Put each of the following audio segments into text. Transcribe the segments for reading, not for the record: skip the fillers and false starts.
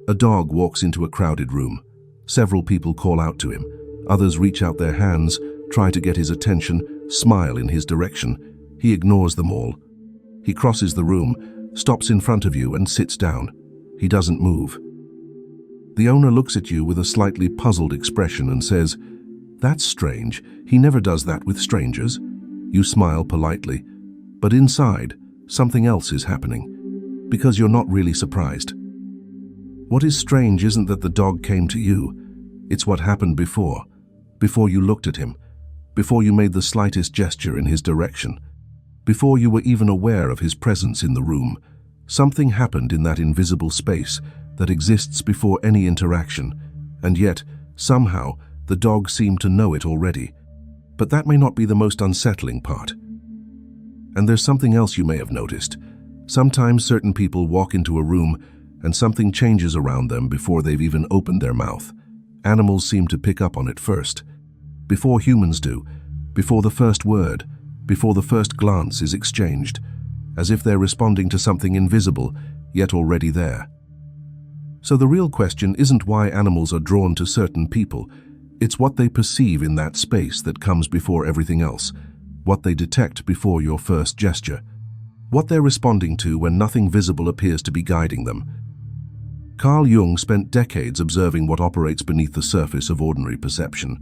A dog walks into a crowded room. Several people call out to him. Others reach out their hands, try to get his attention, smile in his direction. He ignores them all. He crosses the room, stops in front of you and sits down. He doesn't move. The owner looks at you with a slightly puzzled expression and says, "That's strange. He never does that with strangers." You smile politely, but inside, something else is happening, because you're not really surprised. What is strange isn't that the dog came to you. It's what happened before you looked at him, before you made the slightest gesture in his direction, before you were even aware of his presence in the room. Something happened in that invisible space that exists before any interaction, and yet, somehow, the dog seemed to know it already. But that may not be the most unsettling part. And there's something else you may have noticed. Sometimes certain people walk into a room and something changes around them before they've even opened their mouth. Animals seem to pick up on it first. Before humans do, before the first word, before the first glance is exchanged, as if they're responding to something invisible, yet already there. So the real question isn't why animals are drawn to certain people. It's what they perceive in that space that comes before everything else, what they detect before your first gesture, what they're responding to when nothing visible appears to be guiding them. Carl Jung spent decades observing what operates beneath the surface of ordinary perception,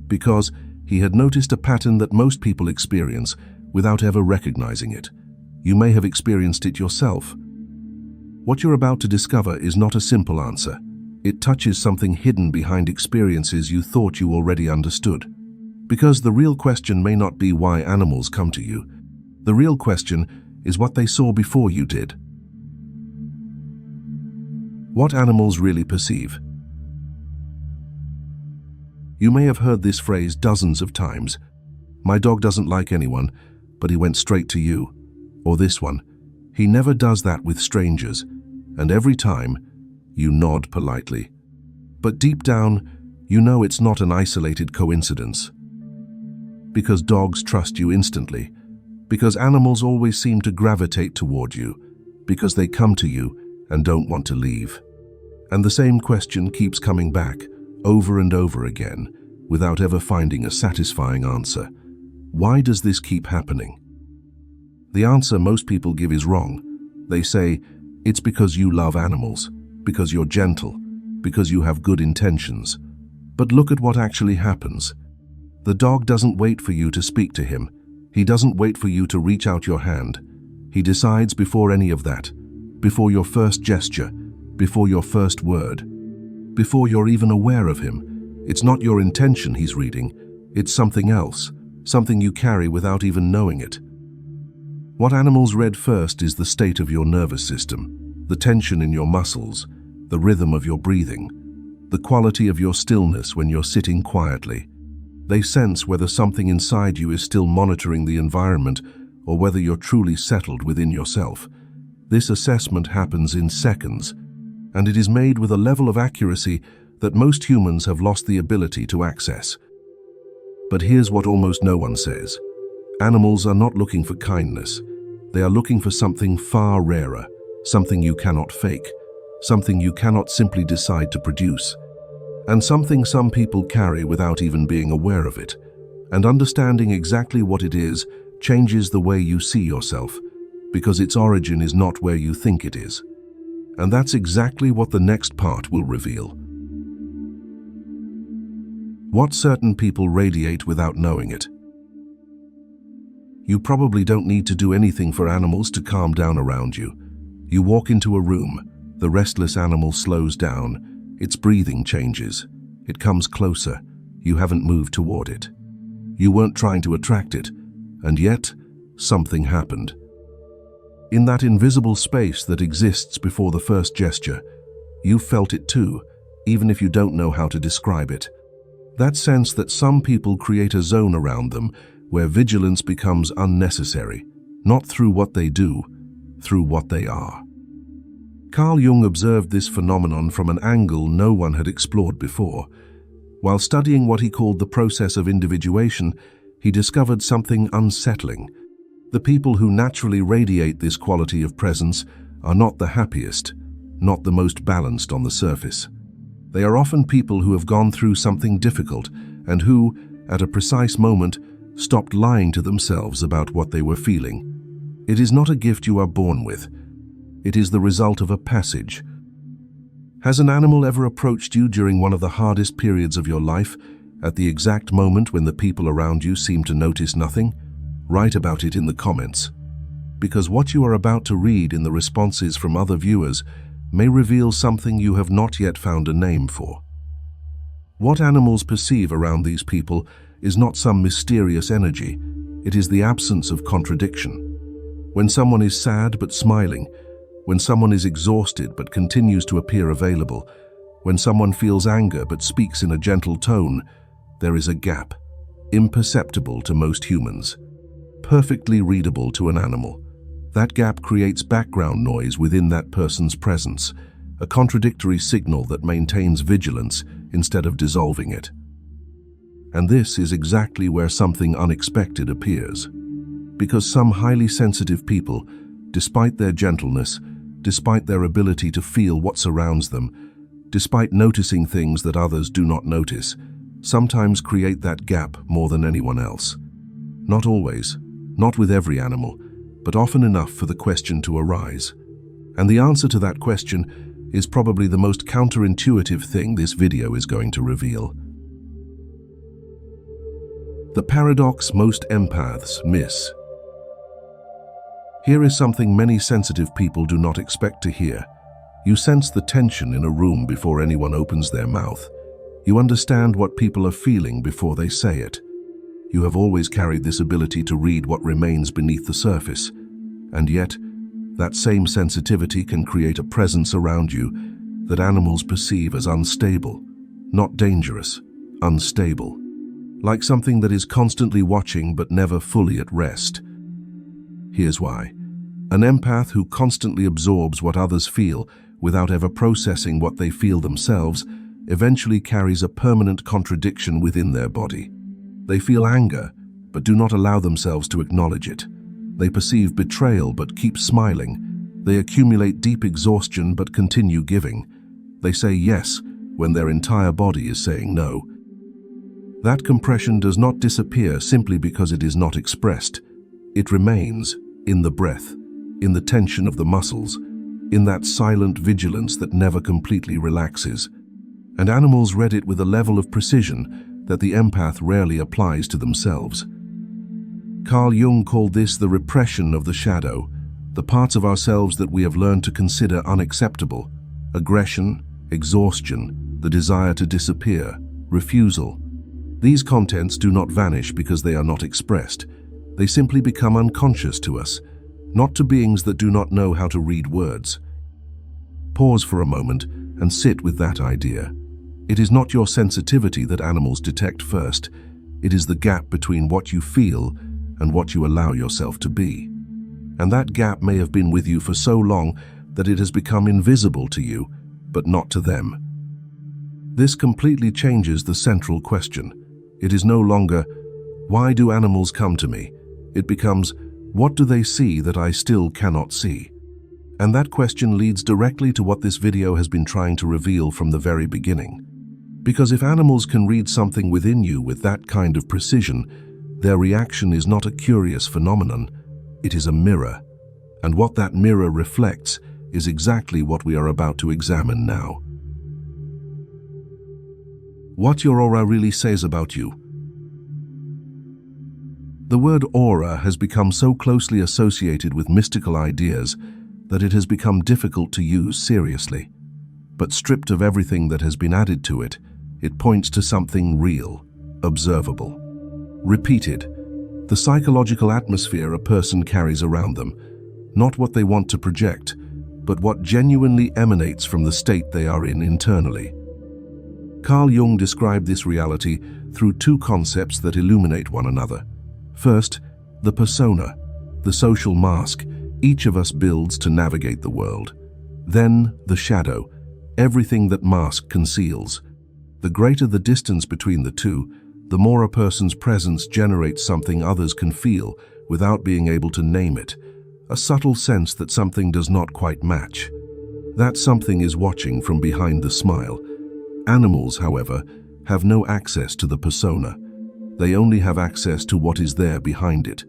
because he had noticed a pattern that most people experience without ever recognizing it. You may have experienced it yourself. What you're about to discover is not a simple answer. It touches something hidden behind experiences you thought you already understood. Because the real question may not be why animals come to you. The real question is what they saw before you did. What animals really perceive. You may have heard this phrase dozens of times. "My dog doesn't like anyone, but he went straight to you." Or this one, "He never does that with strangers." And every time, you nod politely. But deep down, you know it's not an isolated coincidence. Because dogs trust you instantly. Because animals always seem to gravitate toward you. Because they come to you and don't want to leave. And the same question keeps coming back, over and over again, without ever finding a satisfying answer. Why does this keep happening? The answer most people give is wrong. They say, it's because you love animals, because you're gentle, because you have good intentions. But look at what actually happens. The dog doesn't wait for you to speak to him. He doesn't wait for you to reach out your hand. He decides before any of that, before your first gesture, before your first word, before you're even aware of him. It's not your intention he's reading, it's something else, something you carry without even knowing it. What animals read first is the state of your nervous system, the tension in your muscles, the rhythm of your breathing, the quality of your stillness when you're sitting quietly. They sense whether something inside you is still monitoring the environment or whether you're truly settled within yourself. This assessment happens in seconds, and it is made with a level of accuracy that most humans have lost the ability to access. But here's what almost no one says. Animals are not looking for kindness. They are looking for something far rarer, something you cannot fake, something you cannot simply decide to produce, and something some people carry without even being aware of it. And understanding exactly what it is changes the way you see yourself, because its origin is not where you think it is. And that's exactly what the next part will reveal. What certain people radiate without knowing it. You probably don't need to do anything for animals to calm down around you. You walk into a room, the restless animal slows down, its breathing changes, it comes closer, you haven't moved toward it. You weren't trying to attract it, and yet, something happened. In that invisible space that exists before the first gesture, you felt it too, even if you don't know how to describe it. That sense that some people create a zone around them where vigilance becomes unnecessary, not through what they do, through what they are. Carl Jung observed this phenomenon from an angle no one had explored before. While studying what he called the process of individuation, he discovered something unsettling. The people who naturally radiate this quality of presence are not the happiest. not the most balanced on the surface. They are often people who have gone through something difficult and who, at a precise moment, stopped lying to themselves about what they were feeling. It is not a gift you are born with. It is the result of a passage. Has an animal ever approached you during one of the hardest periods of your life, at the exact moment when the people around you seem to notice nothing? Write about it in the comments. Because what you are about to read in the responses from other viewers may reveal something you have not yet found a name for. What animals perceive around these people is not some mysterious energy. It is the absence of contradiction. When someone is sad but smiling, when someone is exhausted but continues to appear available, when someone feels anger but speaks in a gentle tone, there is a gap, imperceptible to most humans, perfectly readable to an animal. That gap creates background noise within that person's presence, a contradictory signal that maintains vigilance instead of dissolving it. And this is exactly where something unexpected appears. Because some highly sensitive people, despite their gentleness, despite their ability to feel what surrounds them, despite noticing things that others do not notice, sometimes create that gap more than anyone else. Not always, not with every animal, but often enough for the question to arise. And the answer to that question is probably the most counterintuitive thing this video is going to reveal. The paradox most empaths miss. Here is something many sensitive people do not expect to hear. You sense the tension in a room before anyone opens their mouth. You understand what people are feeling before they say it. You have always carried this ability to read what remains beneath the surface. And yet, that same sensitivity can create a presence around you that animals perceive as unstable, not dangerous, unstable. Like something that is constantly watching but never fully at rest. Here's why. An empath who constantly absorbs what others feel without ever processing what they feel themselves eventually carries a permanent contradiction within their body. They feel anger, but do not allow themselves to acknowledge it. They perceive betrayal, but keep smiling. They accumulate deep exhaustion, but continue giving. They say yes when their entire body is saying no. That compression does not disappear simply because it is not expressed. It remains in the breath, in the tension of the muscles, in that silent vigilance that never completely relaxes. And animals read it with a level of precision that the empath rarely applies to themselves. Carl Jung called this the repression of the shadow, the parts of ourselves that we have learned to consider unacceptable: aggression, exhaustion, the desire to disappear, refusal. These contents do not vanish because they are not expressed. They simply become unconscious to us, not to beings that do not know how to read words. Pause for a moment and sit with that idea. It is not your sensitivity that animals detect first. It is the gap between what you feel and what you allow yourself to be. And that gap may have been with you for so long that it has become invisible to you, but not to them. This completely changes the central question. It is no longer, why do animals come to me? It becomes, what do they see that I still cannot see? And that question leads directly to what this video has been trying to reveal from the very beginning. Because if animals can read something within you with that kind of precision, their reaction is not a curious phenomenon, it is a mirror. And what that mirror reflects is exactly what we are about to examine now. What your aura really says about you. The word aura has become so closely associated with mystical ideas that it has become difficult to use seriously. But stripped of everything that has been added to it, it points to something real, observable. Repeated, the psychological atmosphere a person carries around them, not what they want to project, but what genuinely emanates from the state they are in internally. Carl Jung described this reality through two concepts that illuminate one another. First, the persona, the social mask each of us builds to navigate the world. Then, the shadow, everything that mask conceals. The greater the distance between the two, the more a person's presence generates something others can feel without being able to name it, a subtle sense that something does not quite match. That something is watching from behind the smile. Animals, however, have no access to the persona. They only have access to what is there behind it.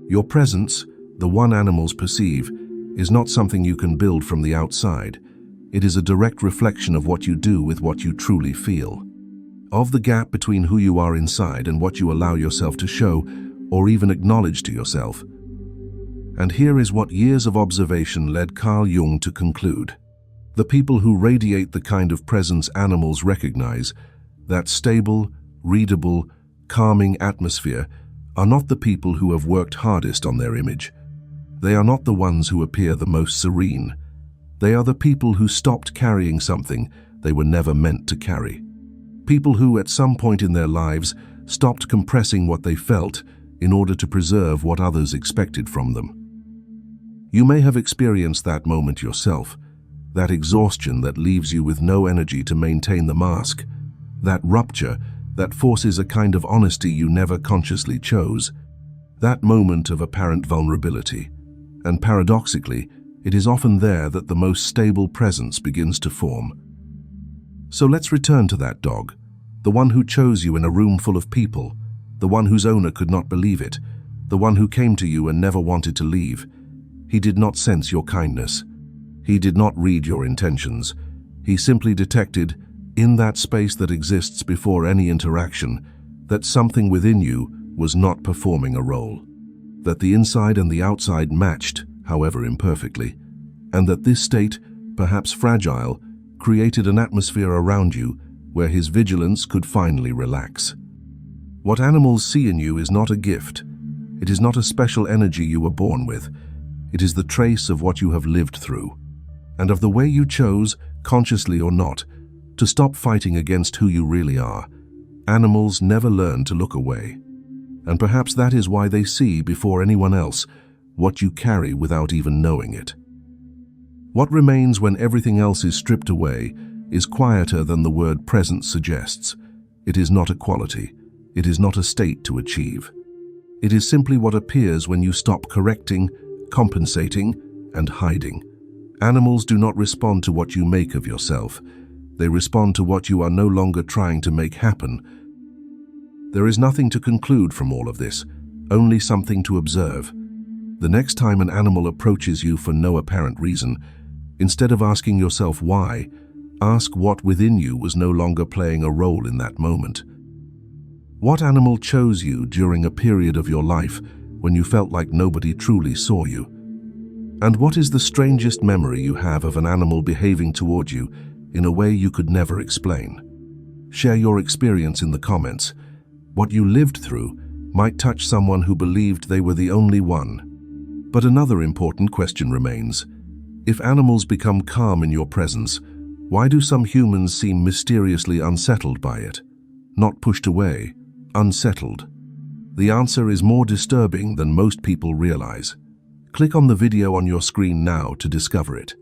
Your presence, the one animals perceive, is not something you can build from the outside. It is a direct reflection of what you do with what you truly feel. Of the gap between who you are inside and what you allow yourself to show or even acknowledge to yourself. And here is what years of observation led Carl Jung to conclude. The people who radiate the kind of presence animals recognize, that stable, readable, calming atmosphere, are not the people who have worked hardest on their image. They are not the ones who appear the most serene. They are the people who stopped carrying something they were never meant to carry. People who, at some point in their lives, stopped compressing what they felt in order to preserve what others expected from them. You may have experienced that moment yourself, that exhaustion that leaves you with no energy to maintain the mask, that rupture that forces a kind of honesty you never consciously chose, that moment of apparent vulnerability. And paradoxically, it is often there that the most stable presence begins to form. So let's return to that dog, the one who chose you in a room full of people, the one whose owner could not believe it, the one who came to you and never wanted to leave. He did not sense your kindness. He did not read your intentions. He simply detected, in that space that exists before any interaction, that something within you was not performing a role, that the inside and the outside matched, however imperfectly, and that this state, perhaps fragile, created an atmosphere around you where his vigilance could finally relax. What animals see in you is not a gift. It is not a special energy you were born with. It is the trace of what you have lived through, and of the way you chose, consciously or not, to stop fighting against who you really are. Animals never learn to look away. And perhaps that is why they see, before anyone else, what you carry without even knowing it. What remains when everything else is stripped away is quieter than the word presence suggests. It is not a quality. It is not a state to achieve. It is simply what appears when you stop correcting, compensating, and hiding. Animals do not respond to what you make of yourself. They respond to what you are no longer trying to make happen. There is nothing to conclude from all of this, only something to observe. The next time an animal approaches you for no apparent reason, instead of asking yourself why, ask what within you was no longer playing a role in that moment. What animal chose you during a period of your life when you felt like nobody truly saw you? And what is the strangest memory you have of an animal behaving toward you in a way you could never explain? Share your experience in the comments. What you lived through might touch someone who believed they were the only one. But another important question remains. If animals become calm in your presence, why do some humans seem mysteriously unsettled by it? Not pushed away, unsettled. The answer is more disturbing than most people realize. Click on the video on your screen now to discover it.